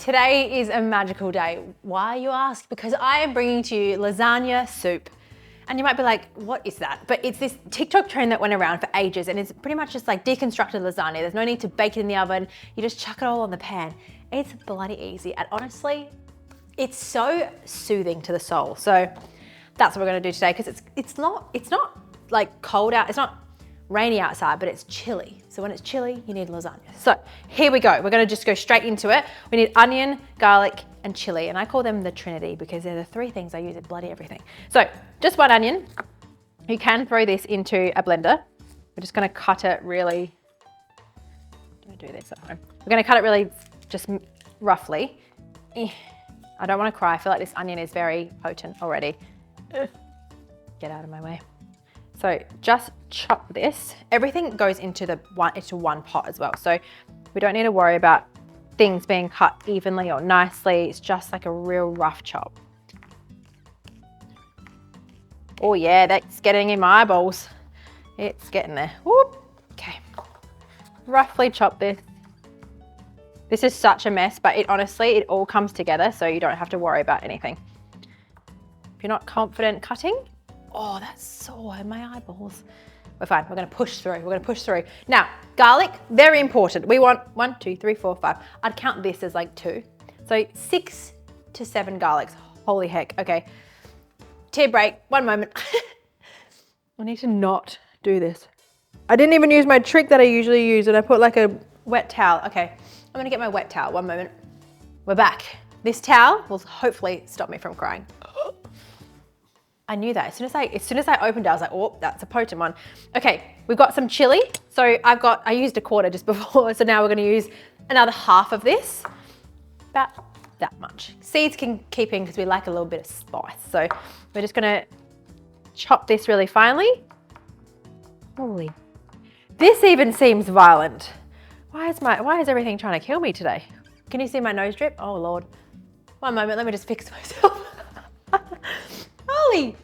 Today is a magical day. Why, you ask? Because I am bringing to you lasagna soup. And you might be like, what is that? But it's this TikTok trend that went around for ages, and it's pretty much just like deconstructed lasagna. There's no need to bake it in the oven. You just chuck it all on the pan. It's bloody easy. And honestly, it's so soothing to the soul. So that's what we're gonna do today, because it's not like cold out, it's not rainy outside, but it's chilly. So when it's chilly, you need lasagna. So here we go. We're gonna just go straight into it. We need onion, garlic, and chili. And I call them the Trinity because they're the three things I use in bloody everything. So just one onion. You can throw this into a blender. We're just gonna cut it really, don't do this at home. We're gonna cut it really just roughly. I don't wanna cry. I feel like this onion is very potent already. Get out of my way. So just chop this. Everything goes into one pot as well. So we don't need to worry about things being cut evenly or nicely. It's just like a real rough chop. Oh yeah, that's getting in my eyeballs. It's getting there. Whoop. Okay. Roughly chop this. This is such a mess, but honestly, it all comes together, so you don't have to worry about anything. If you're not confident cutting, oh, that's sore in my eyeballs. We're fine, we're gonna push through, we're gonna push through. Now, garlic, very important. We want 1, 2, 3, 4, 5. I'd count this as like 2. So 6 to 7 garlics, holy heck, okay. Tear break, 1 moment. I need to not do this. I didn't even use my trick that I usually use, and I put like a wet towel. Okay, I'm gonna get my wet towel, 1 moment. We're back. This towel will hopefully stop me from crying. I knew that. As soon as I opened it, I was like, oh, that's a potent one. Okay, we've got some chili. So I used a quarter just before, so now we're gonna use another half of this. About that much. Seeds can keep in because we like a little bit of spice. So we're just gonna chop this really finely. Holy, this even seems violent. Why is everything trying to kill me today? Can you see my nose drip? Oh Lord. 1 moment, let me just fix myself. Holy.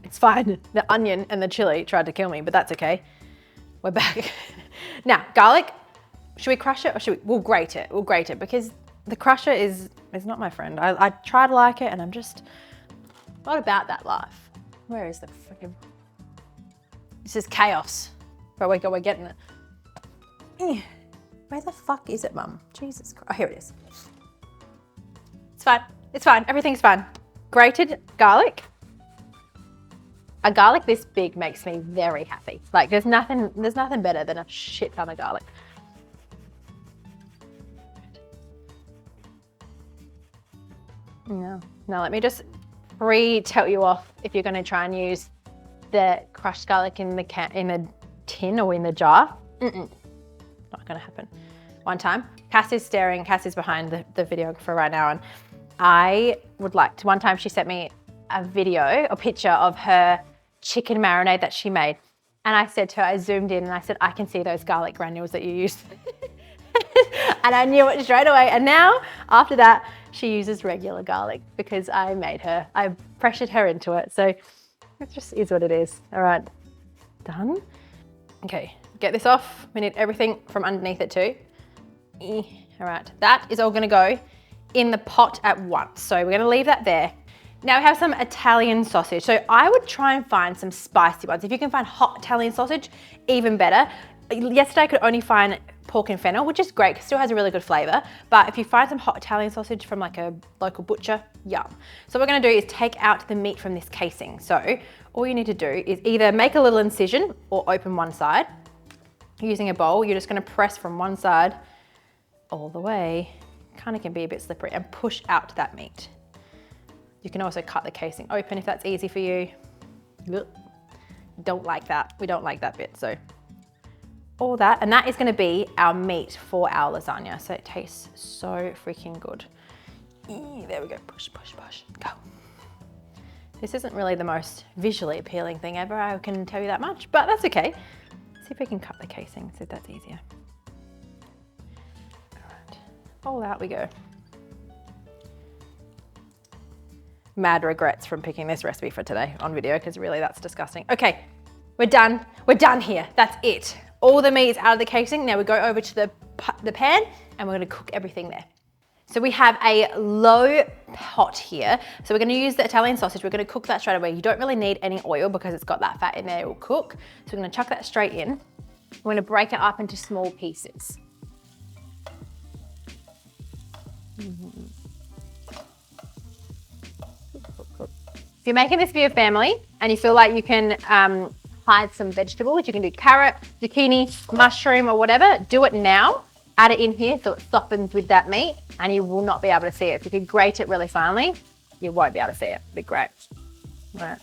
It's fine. The onion and the chili tried to kill me, but that's okay. We're back. Now, garlic, should we crush it or we'll grate it. We'll grate it because the crusher is not my friend. I try to like it and I'm just not about that life. Where is the freaking, this is chaos. But we're getting it. Where the fuck is it, Mum? Jesus Christ. Oh, here it is. It's fine. It's fine. Everything's fine. Grated garlic. A garlic this big makes me very happy. Like there's nothing better than a shit ton of garlic. No. Now let me just tell you off if you're going to try and use the crushed garlic in the tin or in the jar. Not going to happen. One time, Cass is staring. Cass is behind the videographer right now, and I would like to, one time she sent me a picture of her chicken marinade that she made. And I said to her, I zoomed in and I said, I can see those garlic granules that you used. And I knew it straight away. And now, after that, she uses regular garlic because I pressured her into it. So it just is what it is. All right, done. Okay, get this off. We need everything from underneath it too. All right, that is all gonna go in the pot at once. So we're gonna leave that there. Now we have some Italian sausage. So I would try and find some spicy ones. If you can find hot Italian sausage, even better. Yesterday I could only find pork and fennel, which is great, it still has a really good flavor. But if you find some hot Italian sausage from like a local butcher, yum. So what we're gonna do is take out the meat from this casing. So all you need to do is either make a little incision or open one side. Using a bowl, you're just gonna press from one side all the way. Kind of can be a bit slippery, and push out that meat. You can also cut the casing open if that's easy for you. Don't like that. We don't like that bit. So all that, and that is going to be our meat for our lasagna. So it tastes so freaking good. There we go. Push, push, push. Go. This isn't really the most visually appealing thing ever, I can tell you that much, but that's okay. See if we can cut the casing, see if that's easier. All out we go. Mad regrets from picking this recipe for today on video because really that's disgusting. Okay, we're done. We're done here. That's it. All the meat is out of the casing. Now we go over to the the pan and we're gonna cook everything there. So we have a low pot here. So we're gonna use the Italian sausage. We're gonna cook that straight away. You don't really need any oil because it's got that fat in there, it will cook. So we're gonna chuck that straight in. We're gonna break it up into small pieces. If you're making this for your family and you feel like you can hide some vegetables, you can do carrot, zucchini, mushroom or whatever, do it now. Add it in here so it softens with that meat and you will not be able to see it. If you can grate it really finely, you won't be able to see it. It'll be great. All right.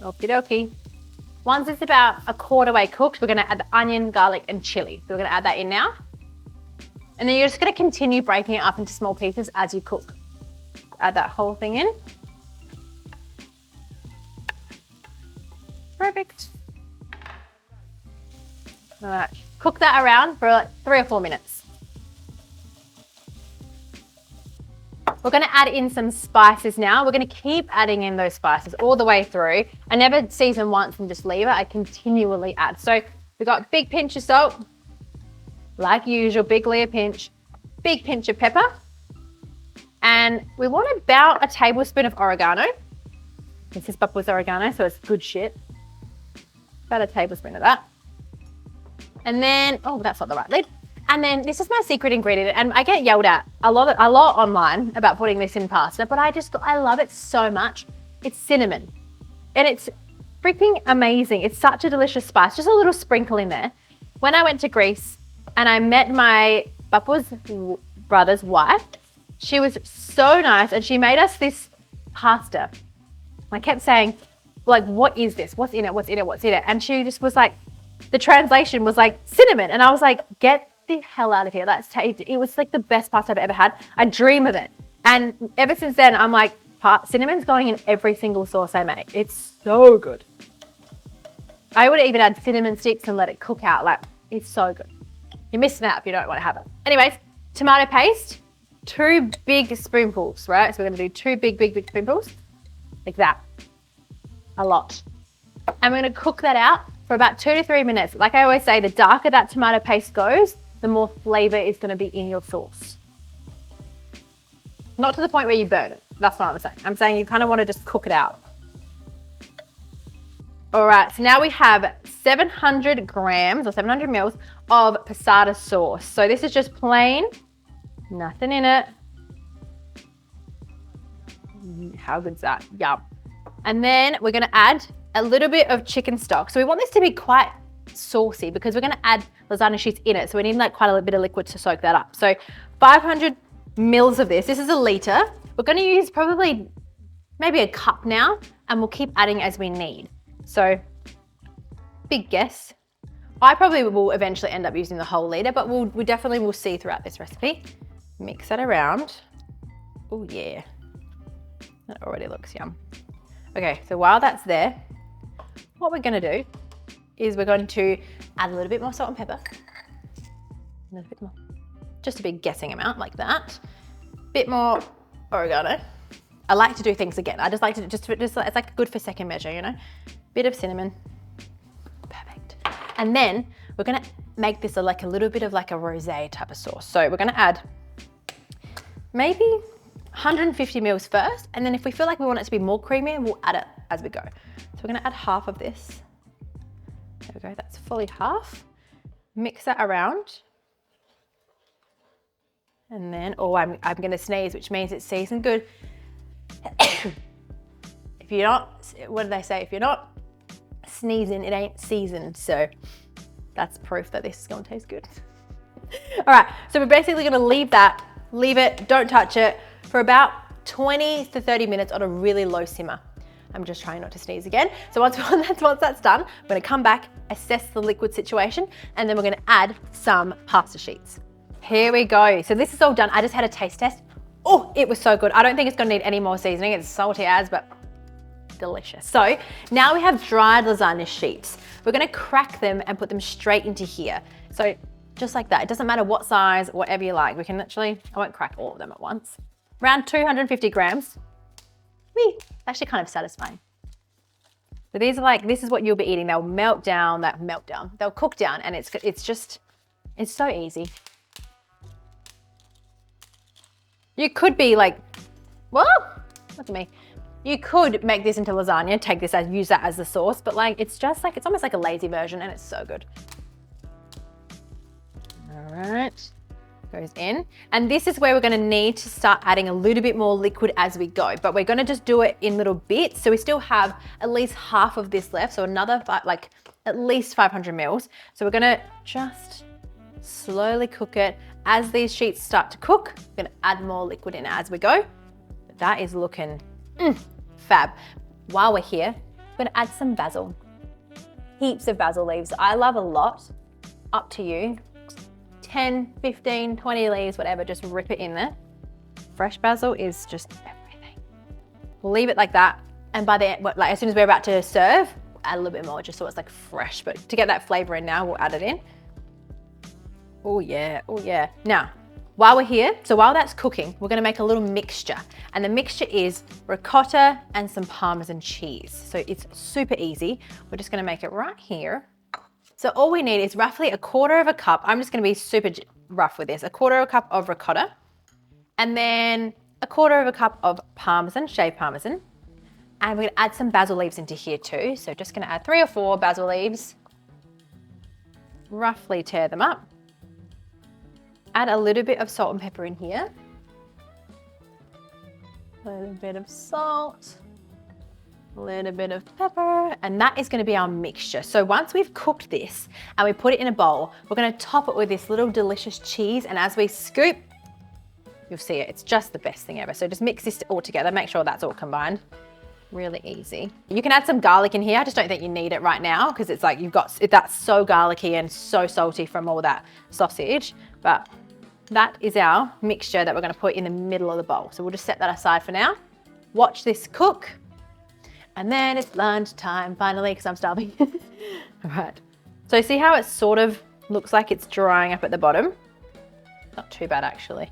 Okie dokie. Once it's about a quarter way cooked, we're gonna add the onion, garlic and chili. So we're gonna add that in now. And then you're just gonna continue breaking it up into small pieces as you cook. Add that whole thing in. Perfect. All right, cook that around for like 3 or 4 minutes. We're gonna add in some spices now. We're gonna keep adding in those spices all the way through. I never season once and just leave it. I continually add. So we've got a big pinch of salt, like usual, big layer pinch, big pinch of pepper. And we want about a tablespoon of oregano. This is Papa's oregano, so it's good shit. About a tablespoon of that. And then, oh, that's not the right lid. And then this is my secret ingredient, and I get yelled at a lot online about putting this in pasta, but I love it so much. It's cinnamon, and it's freaking amazing. It's such a delicious spice. Just a little sprinkle in there. When I went to Greece and I met my Papa's brother's wife, she was so nice and she made us this pasta. I kept saying, like, what is this? What's in it? What's in it? What's in it? And she just was like, the translation was like cinnamon. And I was like, get the hell out of here. It was like the best pasta I've ever had. I dream of it. And ever since then, I'm like, cinnamon's going in every single sauce I make. It's so good. I would even add cinnamon sticks and let it cook out. Like, it's so good. You're missing out if you don't want to have it. Anyways, tomato paste. 2 big spoonfuls, right? So we're gonna do 2 big spoonfuls, like that, a lot. And we're gonna cook that out for about 2 to 3 minutes. Like I always say, the darker that tomato paste goes, the more flavor is gonna be in your sauce. Not to the point where you burn it. That's what I'm saying. I'm saying you kind of wanna just cook it out. All right, so now we have 700 grams or 700 mils of passata sauce. So this is just plain, nothing in it. How good's that? Yum. And then we're gonna add a little bit of chicken stock. So we want this to be quite saucy because we're gonna add lasagna sheets in it. So we need like quite a little bit of liquid to soak that up. So 500 mils of this. This is a liter. We're gonna use probably maybe a cup now, and we'll keep adding as we need. So big guess. I probably will eventually end up using the whole liter, but we definitely will see throughout this recipe. Mix that around. Oh yeah, that already looks yum. Okay, so while that's there, what we're gonna do is we're going to add a little bit more salt and pepper. A little bit more, just a big guessing amount like that. Bit more oregano. I like to do things again. I just like to just it's like good for second measure, you know? Bit of cinnamon, perfect. And then we're gonna make this like a little bit of like a rosé type of sauce. So we're gonna add maybe 150 mils first, and then if we feel like we want it to be more creamy, we'll add it as we go. So we're gonna add half of this. There we go, that's fully half. Mix that around. And then, oh, I'm gonna sneeze, which means it's seasoned good. If you're not, what do they say? If you're not sneezing, it ain't seasoned. So that's proof that this is gonna taste good. All right, so we're basically gonna leave it, don't touch it, for about 20 to 30 minutes on a really low simmer. I'm just trying not to sneeze again. So once that's done, we're gonna come back, assess the liquid situation, and then we're gonna add some pasta sheets. Here we go. So this is all done. I just had a taste test. Oh, it was so good. I don't think it's gonna need any more seasoning. It's salty as, but delicious. So now we have dried lasagna sheets. We're gonna crack them and put them straight into here. So just like that. It doesn't matter what size, whatever you like. We can actually, I won't crack all of them at once. Around 250 grams. Whee, actually kind of satisfying. So these are like, this is what you'll be eating. They'll melt down, they'll cook down, and it's just It's so easy. You could be like, whoa, look at me. You could make this into lasagna, take this use that as the sauce, but like, it's just like, it's almost like a lazy version and it's so good. All right, goes in. And this is where we're gonna need to start adding a little bit more liquid as we go, but we're gonna just do it in little bits. So we still have at least half of this left. So another, like at least 500 mils. So we're gonna just slowly cook it. As these sheets start to cook, we're gonna add more liquid in as we go. But that is looking fab. While we're here, we're gonna add some basil. Heaps of basil leaves. I love a lot, up to you. 10, 15, 20 leaves, whatever, just rip it in there. Fresh basil is just everything. We'll leave it like that. And by the end, like as soon as we're about to serve, we'll add a little bit more just so it's like fresh. But to get that flavor in now, we'll add it in. Oh yeah, oh yeah. Now, while we're here, so while that's cooking, we're gonna make a little mixture. And the mixture is ricotta and some Parmesan cheese. So it's super easy. We're just gonna make it right here. So all we need is roughly 1/4 cup. I'm just gonna be super rough with this. 1/4 cup of ricotta. And then 1/4 cup of Parmesan, shaved Parmesan. And we're gonna add some basil leaves into here too. So just gonna add 3 or 4 basil leaves. Roughly tear them up. Add a little bit of salt and pepper in here. A little bit of salt, a little bit of pepper, and that is gonna be our mixture. So once we've cooked this and we put it in a bowl, we're gonna top it with this little delicious cheese, and as we scoop, you'll see it. It's just the best thing ever. So just mix this all together, make sure that's all combined. Really easy. You can add some garlic in here. I just don't think you need it right now because it's like that's so garlicky and so salty from all that sausage, but that is our mixture that we're gonna put in the middle of the bowl. So we'll just set that aside for now. Watch this cook. And then it's lunch time finally because I'm starving. All right. So see how it sort of looks like it's drying up at the bottom? Not too bad actually.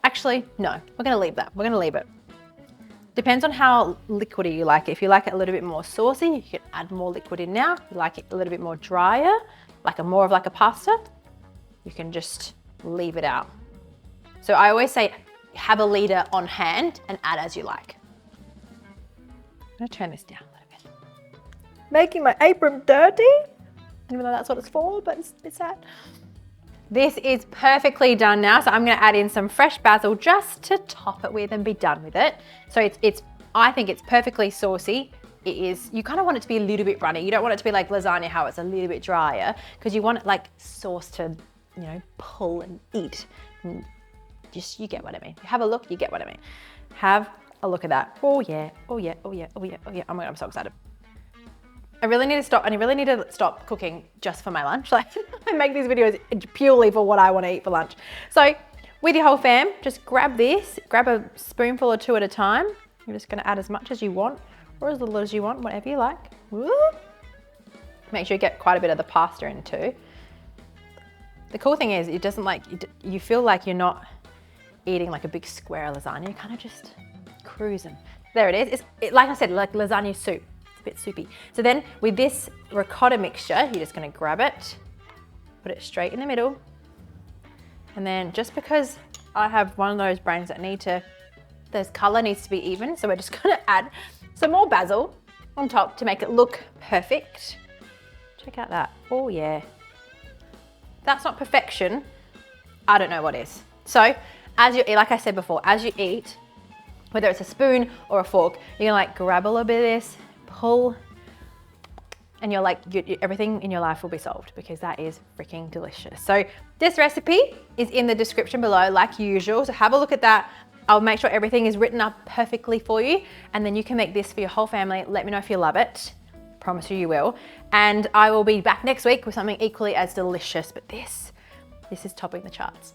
Actually, no, we're gonna leave that. We're gonna leave it. Depends on how liquidy you like it. If you like it a little bit more saucy, you can add more liquid in now. If you like it a little bit more drier, like more of like a pasta, you can just leave it out. So I always say have a liter on hand and add as you like. I'm gonna turn this down a little bit. Making my apron dirty, even though that's what it's for, but it's a bit sad. This is perfectly done now, so I'm gonna add in some fresh basil just to top it with and be done with it. So I think it's perfectly saucy. It is, you kind of want it to be a little bit runny. You don't want it to be like lasagna, how it's a little bit drier, because you want it like sauce to, you know, pull and eat. And just, you get what I mean. Have a look, you get what I mean. Have a look at that. Oh yeah, oh yeah, oh yeah, oh yeah, oh yeah. Oh my God, I'm so excited. I really need to stop, and I really need to stop cooking just for my lunch. Like I make these videos purely for what I want to eat for lunch. So with your whole fam, just grab this, grab a spoonful or 2 at a time. You're just gonna add as much as you want or as little as you want, whatever you like. Woo. Make sure you get quite a bit of the pasta in too. The cool thing is it doesn't like, you feel like you're not eating like a big square of lasagna, you're kind of just cruising. There it is. It's like I said, like lasagna soup. It's a bit soupy. So then with this ricotta mixture, you're just gonna grab it, put it straight in the middle. And then just because I have one of those brains that this color needs to be even, so we're just gonna add some more basil on top to make it look perfect. Check out that. Oh yeah. That's not perfection. I don't know what is. So as you eat, like I said before, as you eat, whether it's a spoon or a fork, you're gonna like grab a little bit of this, pull, and you're like, everything in your life will be solved because that is freaking delicious. So this recipe is in the description below like usual. So have a look at that. I'll make sure everything is written up perfectly for you. And then you can make this for your whole family. Let me know if you love it. Promise you will. And I will be back next week with something equally as delicious, but this is topping the charts.